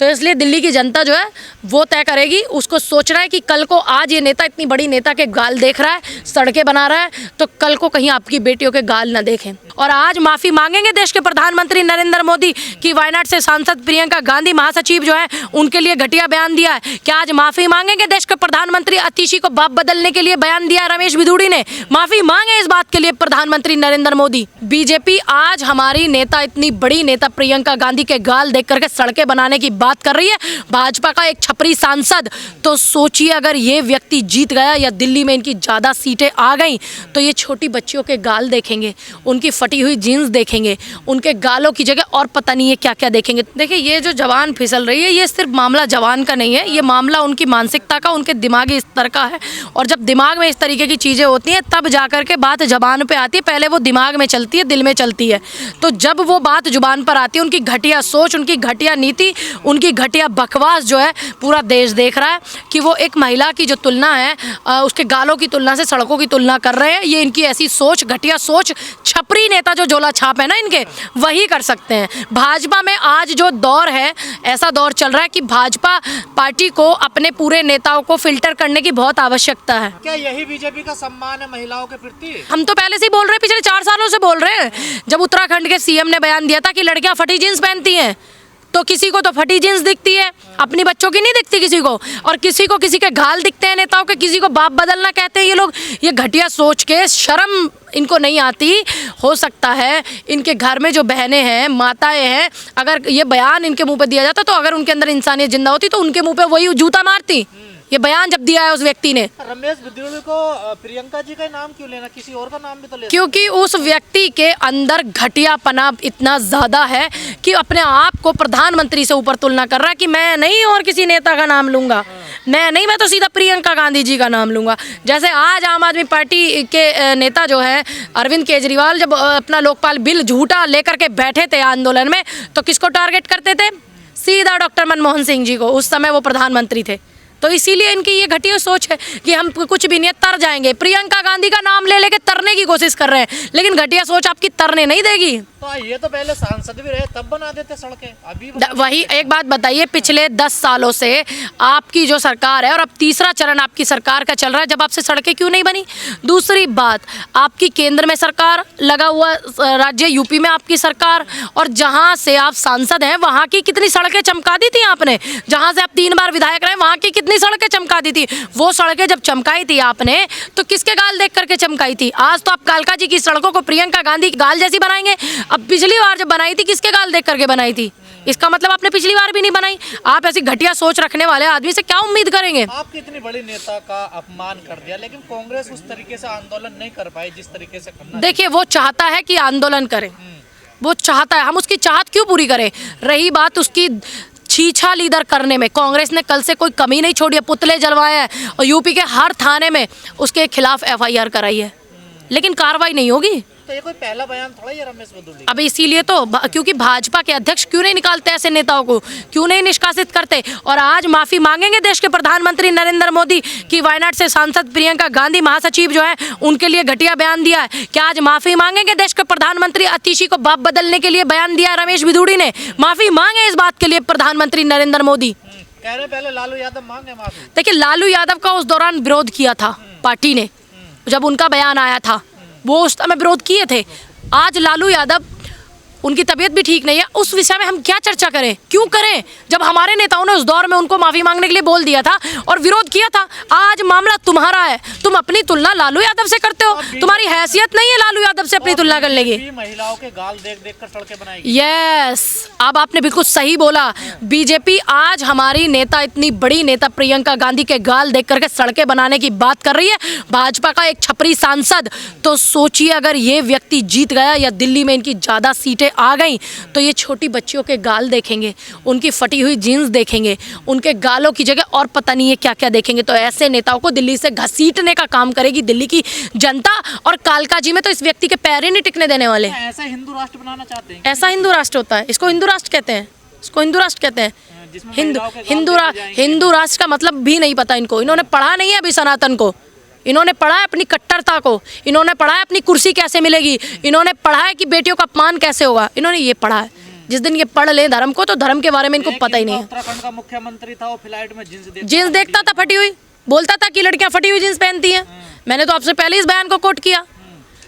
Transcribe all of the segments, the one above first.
तो इसलिए दिल्ली की जनता जो है वो तय करेगी। उसको सोच रहा है कि कल को आज ये नेता इतनी बड़ी नेता के गाल देख रहा है, सड़कें बना रहा है, तो कल को कहीं आपकी बेटियों के गाल ना देखें। और आज माफ़ी मांगेंगे देश के प्रधानमंत्री नरेंद्र मोदी कि वायनाड से सांसद प्रियंका गांधी महासचिव जो है उनके लिए घटिया बयान दिया है। क्या आज माफ़ी मांगेंगे देश के प्रधानमंत्री अतिशी को बाप बदलने के लिए बयान दिया है रमेश बिधूड़ी ने? माफ़ी मांगे इस बात के लिए प्रधानमंत्री नरेंद्र मोदी। बीजेपी आज हमारी नेता इतनी बड़ी नेता प्रियंका गांधी के गाल देख करके सड़कें बनाने की बात कर रही है, भाजपा का एक छपरी सांसद। तो सोचिए अगर ये व्यक्ति जीत गया या दिल्ली में इनकी ज़्यादा सीटें आ गई तो ये छोटी बच्चियों के गाल देखेंगे, उनकी फटी हुई जीन्स देखेंगे, उनके गालों की जगह और पता नहीं है क्या क्या देखेंगे। देखिए ये जो जवान फिसल रही है ये सिर्फ मामला जवान का नहीं है, ये मामला उनकी मानसिकता का, उनके दिमागी स्तर का है। और जब दिमाग में इस तरीके की चीज़ें होती हैं तब जाकर के बात जबान पे आती है। पहले वो दिमाग में चलती है, दिल में चलती है। तो जब वो बात जुबान पर आती है, उनकी घटिया सोच, उनकी घटिया नीति, उनकी घटिया बकवास जो है पूरा देश देख रहा है कि वो एक महिला की जो तुलना है उसके गालों की तुलना से सड़कों की तुलना कर रहे हैं। ये इनकी ऐसी सोच, घटिया सोच, छपरी नेता जो झोला छाप है ना इनके, वही कर सकते हैं। भाजपा में आज जो दौर है, ऐसा दौर चल रहा है कि भाजपा पार्टी को अपने पूरे नेताओं को फिल्टर करने की बहुत आवश्यकता है। क्या यही बीजेपी का सम्मान है महिलाओं के प्रति? हम तो पहले से ही बोल रहे हैं, पिछले 4 सालों से बोल रहे हैं। जब उत्तराखंड के सीएम ने बयान दिया था कि लड़कियां फटी जींस पहनती हैं, तो किसी को तो फटी जींस दिखती है, अपनी बच्चों की नहीं दिखती किसी को, और किसी को किसी के गाल दिखते हैं नेताओं के, किसी को बाप बदलना कहते हैं ये लोग। ये घटिया सोच के शर्म इनको नहीं आती। हो सकता है इनके घर में जो बहनें हैं, माताएं हैं, अगर ये बयान इनके मुंह पे दिया जाता तो अगर उनके अंदर इंसानियत जिंदा होती तो उनके मुंह पे वही जूता मारती। ये बयान जब दिया है उस व्यक्ति ने। रमेश बिधूड़ी को प्रियंका जी का नाम क्यों लेना, किसी और का नाम भी तो ले। क्योंकि उस व्यक्ति के अंदर घटियापना इतना ज़्यादा है कि अपने आप को प्रधानमंत्री से ऊपर तुलना कर रहा है कि मैं नहीं और किसी नेता का नाम लूँगा, मैं तो सीधा प्रियंका गांधी जी का नाम लूँगा। जैसे आज आम आदमी पार्टी के नेता जो है अरविंद केजरीवाल जब अपना लोकपाल बिल झूठा लेकर के बैठे थे आंदोलन में, तो किसको टारगेट करते थे? सीधा डॉक्टर मनमोहन सिंह जी को। उस समय वो प्रधानमंत्री थे। तो इसीलिए इनकी ये घटिया सोच है कि हम कुछ भी नहीं, तर जाएंगे। प्रियंका गांधी का नाम ले लेके तरने की कोशिश कर रहे हैं, लेकिन घटिया सोच आपकी तरने नहीं देगी। तो ये तो पहले सांसद भी रहे तब बना देते सड़कें, अभी वही एक बात बताइए, पिछले 10 सालों से आपकी जो सरकार है और अब तीसरा चरण आपकी सरकार का चल रहा है, जब आपसे सड़कें क्यों नहीं बनी? दूसरी बात, आपकी केंद्र में सरकार लगा हुआ राज्य यूपी में आपकी सरकार, और जहां से आप सांसद हैं वहां की कितनी सड़कें चमका दी थी आपने। जहां से आप 3 बार विधायक रहे वहां की कितनी सड़कें चमका दी थी। वो सड़कें जब चमकाई थी आपने तो किसके गाल देख करके चमकाई थी? आज तो आप कालका जी की सड़कों को प्रियंका गांधी की गाल जैसी बनाएंगे। अब पिछली बार जब बनाई थी किसके गाल देख करके बनाई थी? इसका मतलब आपने पिछली बार भी नहीं बनाई। आप ऐसी घटिया सोच रखने वाले आदमी से क्या उम्मीद करेंगे? आपकी इतनी बड़ी नेता का अपमान कर दिया, लेकिन कांग्रेस उस तरीके से आंदोलन नहीं कर पाई जिस तरीके से करना। देखिए वो चाहता है कि आंदोलन करें, वो चाहता है, हम उसकी चाहत क्यों पूरी करें? रही बात उसकी छीछा लीडर करने में, कांग्रेस ने कल से कोई कमी नहीं छोड़ी है, पुतले जलवाए हैं और यूपी के हर थाने में उसके खिलाफ FIR कराई है, लेकिन कार्रवाई नहीं होगी। तो ये कोई पहला बयान थोड़ा ही है रमेश बिधूड़ी। अब इसीलिए तो क्योंकि भाजपा के अध्यक्ष क्यों नहीं निकालते ऐसे नेताओं को, क्यों नहीं निष्कासित करते? और आज माफ़ी मांगेंगे देश के प्रधानमंत्री नरेंद्र मोदी कि वायनाड से सांसद प्रियंका गांधी महासचिव जो है उनके लिए घटिया बयान दिया है। क्या आज माफ़ी मांगेंगे देश के प्रधानमंत्री अतिशी को बाप बदलने के लिए बयान दिया है रमेश बिधूड़ी ने? माफ़ी मांगे इस बात के लिए प्रधानमंत्री नरेंद्र मोदी। कह रहे पहले लालू यादव मांगे माफी। देखिए लालू यादव का उस दौरान विरोध किया था पार्टी ने, जब उनका बयान आया था वो उस समय विरोध किए थे। आज लालू यादव, उनकी तबीयत भी ठीक नहीं है, उस विषय में हम क्या चर्चा करें, क्यों करें, जब हमारे नेताओं ने उस दौर में उनको माफ़ी मांगने के लिए बोल दिया था और विरोध किया था। आज मामला तुम्हारा है, तुम अपनी तुलना लालू यादव से करते हो, तुम्हारी हैसियत नहीं है लालू यादव से अपनी तुलना करने की। महिलाओं के गाल देख देख कर सड़कें बनाएगी। यस, अब आपने बिल्कुल सही बोला। बीजेपी आज हमारी नेता, इतनी बड़ी नेता प्रियंका गांधी के गाल देख करके सड़कें बनाने की बात कर रही है, भाजपा का एक छपरी सांसद। तो सोचिए अगर ये व्यक्ति जीत गया या दिल्ली में इनकी ज़्यादा सीटें आ गई तो ये छोटी बच्चियों के गाल देखेंगे, उनकी फटी हुई जीन्स देखेंगे, उनके गालों की जगह और पता नहीं है क्या क्या देखेंगे। तो ऐसे नेताओं को दिल्ली से घसीटने का काम करेगी दिल्ली की जनता, और कालका जी में तो इस व्यक्ति के पैर ही नहीं टिकने देने वाले। ऐसा हिंदू राष्ट्र बनाना चाहते हैं? ऐसा हिंदू राष्ट्र होता है, इसको हिंदू राष्ट्र कहते हैं, इसको हिंदू राष्ट्र कहते हैं। हिंदू राष्ट्र का मतलब भी नहीं पता इनको, इन्होंने पढ़ा नहीं है अभी सनातन को, इन्होंने पढ़ा है अपनी कट्टरता को, इन्होंने पढ़ा है अपनी कुर्सी कैसे मिलेगी, इन्होंने पढ़ा है कि बेटियों का अपमान कैसे होगा, इन्होंने ये पढ़ा है। जिस दिन ये पढ़ ले धर्म को, तो धर्म के बारे में इनको पता ही नहीं है। उत्तराखंड का मुख्यमंत्री था, वो फ्लाइट में जींस देखता था फटी हुई, बोलता था कि लड़कियां फटी हुई जींस पहनती हैं। मैंने तो आपसे पहले इस बयान को कोट किया।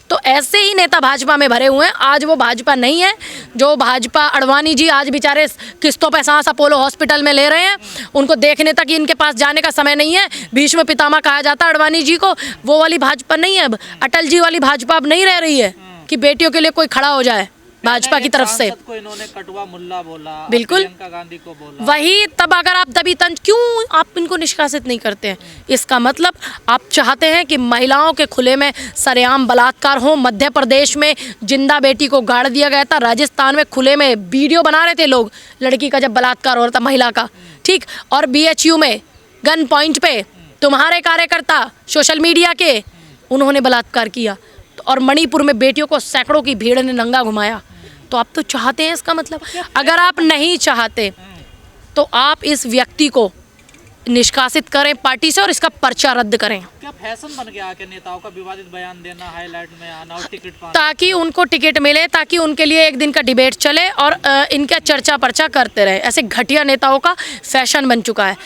तो ऐसे ही नेता भाजपा में भरे हुए हैं। आज वो भाजपा नहीं है जो भाजपा। अडवाणी जी आज बेचारे किस्तों पे सांस अपोलो हॉस्पिटल में ले रहे हैं, उनको देखने तक इनके पास जाने का समय नहीं है। भीष्म पितामह कहा जाता है अडवाणी जी को, वो वाली भाजपा नहीं है अब। अटल जी वाली भाजपा अब नहीं रह रही है कि बेटियों के लिए कोई खड़ा हो जाए भाजपा की तरफ से। को इन्होंने कटवा मुल्ला बोला, बिल्कुल प्रियंका गांधी को बोला। वही तब अगर आप दबी तंज क्यों आप इनको निष्कासित नहीं करते हैं? इसका मतलब आप चाहते हैं कि महिलाओं के खुले में सरेआम बलात्कार हो। मध्य प्रदेश में जिंदा बेटी को गाड़ दिया गया था, राजस्थान में खुले में वीडियो बना रहे थे लोग लड़की का जब बलात्कार हो रहा था महिला का, ठीक। और BHU में गन पॉइंट पे तुम्हारे कार्यकर्ता सोशल मीडिया के उन्होंने बलात्कार किया। और मणिपुर में बेटियों को सैकड़ों की भीड़ ने नंगा घुमाया। तो आप तो चाहते हैं, इसका मतलब अगर आप नहीं चाहते तो आप इस व्यक्ति को निष्कासित करें पार्टी से और इसका पर्चा रद्द करें। क्या फैशन बन गया कि नेताओं का विवादित बयान देना, हाईलाइट में आना और टिकट पाना? ताकि उनको टिकट मिले, ताकि उनके लिए एक दिन का डिबेट चले और इनका चर्चा पर्चा करते रहे। ऐसे घटिया नेताओं का फैशन बन चुका है।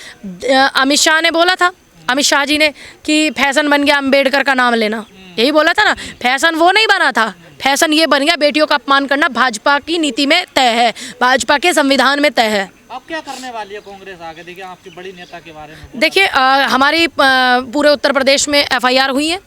अमित शाह ने बोला था, अमित शाह जी ने, कि फैशन बन गया अम्बेडकर का नाम लेना। यही बोला था ना, फैशन वो नहीं बना था, फैशन ये बन गया बेटियों का अपमान करना। भाजपा की नीति में तय है, भाजपा के संविधान में तय है। अब क्या करने वाली है कांग्रेस आगे? देखिए आपकी बड़ी नेता के बारे में देखिए हमारी पूरे उत्तर प्रदेश में FIR हुई है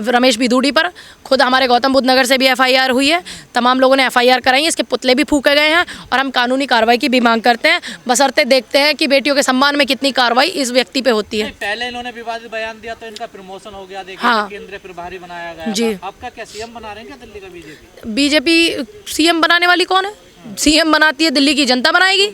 रमेश बिधूड़ी पर। खुद हमारे गौतम बुद्ध नगर से भी FIR हुई है। तमाम लोगों ने FIR कराई है, इसके पुतले भी फूके गए हैं और हम कानूनी कार्रवाई की भी मांग करते हैं। बशर्ते देखते हैं कि बेटियों के सम्मान में कितनी कार्रवाई इस व्यक्ति पे होती है। पहले इन्होंने विवादित बयान दिया तो इनका प्रमोशन हो गया, देखिए हाँ। केंद्रीय प्रभारी बनाया गया जी। आपका क्या CM बना रहे हैं क्या दिल्ली का? बीजेपी CM बनाने वाली कौन है? CM बनाती है दिल्ली की जनता बनाएगी।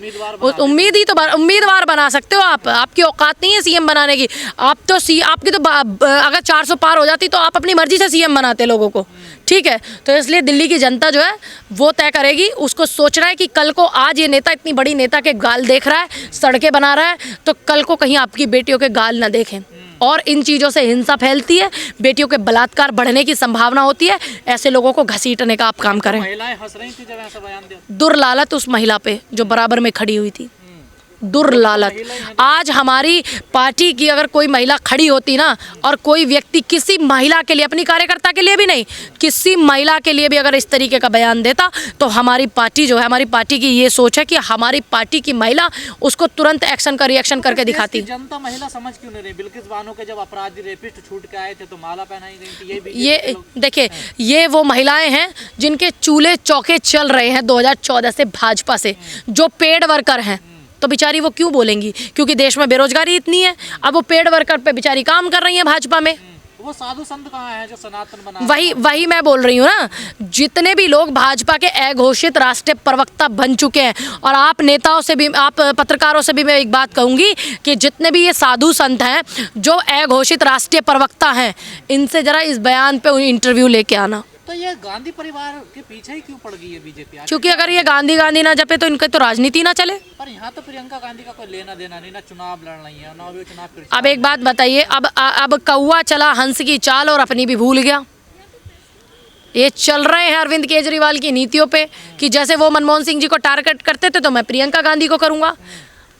उम्मीदवार बना सकते हो आप, आपकी औकात नहीं है CM बनाने की। आप तो आपकी तो अगर 400 पार हो जाती तो आप अपनी मर्जी से CM बनाते लोगों को, ठीक है। तो इसलिए दिल्ली की जनता जो है वो तय करेगी। उसको सोचना है कि कल को आज ये नेता इतनी बड़ी नेता के गाल देख रहा है, सड़कें बना रहा है, तो कल को कहीं आपकी बेटियों के गाल ना देखें। और इन चीज़ों से हिंसा फैलती है, बेटियों के बलात्कार बढ़ने की संभावना होती है। ऐसे लोगों को घसीटने का आप काम करें। महिलाएं हंस रही थी जब ऐसा बयान दिया। दुर्लालत उस महिला पे जो बराबर में खड़ी हुई थी, दुर्लालत। आज हमारी पार्टी की अगर कोई महिला खड़ी होती ना, और कोई व्यक्ति किसी महिला के लिए, अपनी कार्यकर्ता के लिए भी नहीं, किसी महिला के लिए भी अगर इस तरीके का बयान देता, तो हमारी पार्टी जो है, हमारी पार्टी की ये सोच है कि हमारी पार्टी की महिला उसको तुरंत एक्शन का रिएक्शन करके दिखाती। जनता महिला समझ क्यों नहीं रही? बिल्किस बानो के जब अपराधी रेपिस्ट छूट के आए थे तो माला पहनाई गई थी। ये देखिए, ये वो महिलाएं हैं जिनके चूल्हे चौके चल रहे हैं 2014 से भाजपा से, जो पेड वर्कर हैं। तो बेचारी वो क्यों बोलेंगी? क्योंकि देश में बेरोजगारी इतनी है। अब वो पेड वर्कर पे बेचारी काम कर रही है भाजपा में। वो साधु संत कहाँ है जो सनातन बना? वही मैं बोल रही हूँ ना, जितने भी लोग भाजपा के अघोषित राष्ट्रीय प्रवक्ता बन चुके हैं, और आप नेताओं से भी, आप पत्रकारों से भी मैं एक बात कहूँगी कि जितने भी ये साधु संत हैं जो अघोषित राष्ट्रीय प्रवक्ता हैं, इनसे जरा इस बयान पे इंटरव्यू लेके आना। तो ये गांधी परिवार के पीछे ही क्यों पड़ गई है बीजेपी? क्योंकि अगर ये गांधी गांधी ना जपे तो इनके तो राजनीति ना चले। पर यहाँ तो प्रियंका गांधी का कोई लेना देना नहीं, ना चुनाव लड़ रही है, ना भी चुनाव। अब एक बात बताइए, अब कौवा चला हंस की चाल और अपनी भी भूल गया। ये चल रहे हैं अरविंद केजरीवाल की नीतियों पे कि जैसे वो मनमोहन सिंह जी को टारगेट करते थे तो मैं प्रियंका गांधी को करूंगा।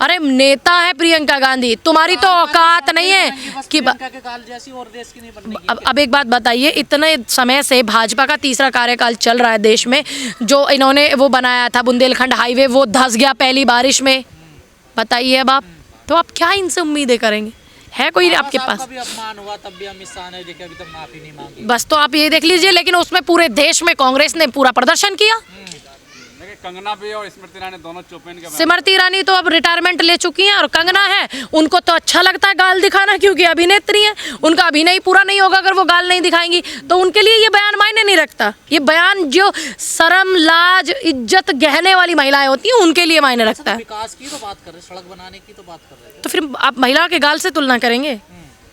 अरे नेता है प्रियंका गांधी, तुम्हारी तो औकात नहीं है कि अब एक बात बताइए, इतने समय से भाजपा का तीसरा कार्यकाल चल रहा है देश में, जो इन्होंने वो बनाया था बुंदेलखंड हाईवे, वो धंस गया पहली बारिश में। बताइए अब आप, तो आप क्या इनसे उम्मीदें करेंगे? है कोई आपके पास? भी अपमान हुआ तब भी अमित शाह ने देखिए अभी तक माफी नहीं मांगी। बस तो आप ये देख लीजिए, लेकिन उसमें पूरे देश में कांग्रेस ने पूरा प्रदर्शन किया। कंगना भी और स्मृति ईरानी दोनों चुपेन के। स्मृति ईरानी तो अब रिटायरमेंट ले चुकी हैं, और कंगना है, उनको तो अच्छा लगता है गाल दिखाना, क्योंकि अभिनेत्री है, उनका अभिनय पूरा नहीं होगा अगर वो गाल नहीं दिखाएंगी। तो उनके लिए ये बयान मायने नहीं रखता। ये बयान जो शर्म, लाज, इज्जत गहने वाली महिलाएं होती हैं उनके लिए मायने रखता है। विकास की तो बात कर रहे, सड़क बनाने की तो बात कर रहे, तो फिर आप महिला के गाल से तुलना करेंगे?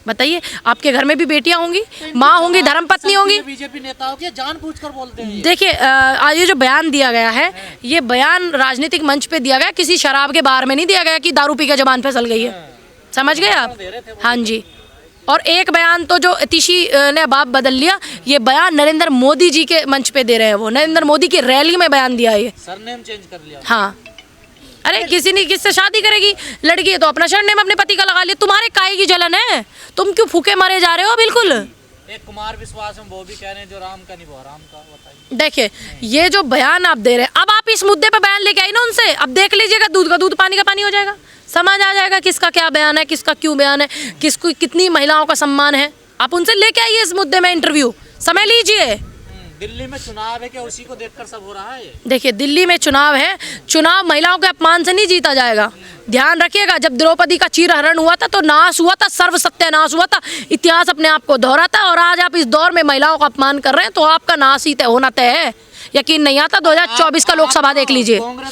बताइए, आपके घर में भी बेटियां होंगी, माँ होंगी, धर्मपत्नी होंगी। बीजेपी नेताओं की जानबूझकर बोलते हैं। देखिए आज ये जो बयान दिया गया है, ये बयान राजनीतिक मंच पे दिया गया, किसी शराब के बार में नहीं दिया गया कि दारू पी के जबान फिसल गई है। समझ गए आप? हाँ जी। और एक बयान तो जो अतिशी ने बाप बदल लिया, ये बयान नरेंद्र मोदी जी के मंच पे दे रहे हैं, वो नरेंद्र मोदी की रैली में बयान दिया ये। सरनेम चेंज कर लिया। हाँ, अरे किसी ने किससे शादी करेगी लड़की है तो अपना सरनेम अपने पति का लगा लिया। तुम्हारे काहे की जलन है, तुम क्यों फूके मारे जा रहे हो? बिल्कुल। एक कुमार विश्वास में वो भी कह रहे हैं जो राम का नहीं वो राम का, बताइए। देखिए ये जो बयान आप दे रहे हैं, अब आप इस मुद्दे पे बयान लेके आई ना उनसे, अब देख लीजिएगा दूध का दूध पानी का पानी हो जाएगा, समझ आ जाएगा किसका क्या बयान है, किसका क्यों बयान है, किसको कितनी महिलाओं का सम्मान है। आप उनसे लेके आइए इस मुद्दे में इंटरव्यू, समय लीजिए। दिल्ली में चुनाव है, क्या उसी को देखकर सब हो रहा है ये? देखिए दिल्ली में चुनाव है, चुनाव महिलाओं के अपमान से नहीं जीता जाएगा। ध्यान रखिएगा, जब द्रौपदी का चीरहरण हुआ था तो नाश हुआ था, सर्व सत्यानाश हुआ था, इतिहास अपने आप को दोहराता। और आज आप इस दौर में महिलाओं का अपमान कर रहे हैं तो आपका नाश ही तय होना तय है। यकीन नहीं आता 2024 का लोकसभा देख लीजिए। कांग्रेस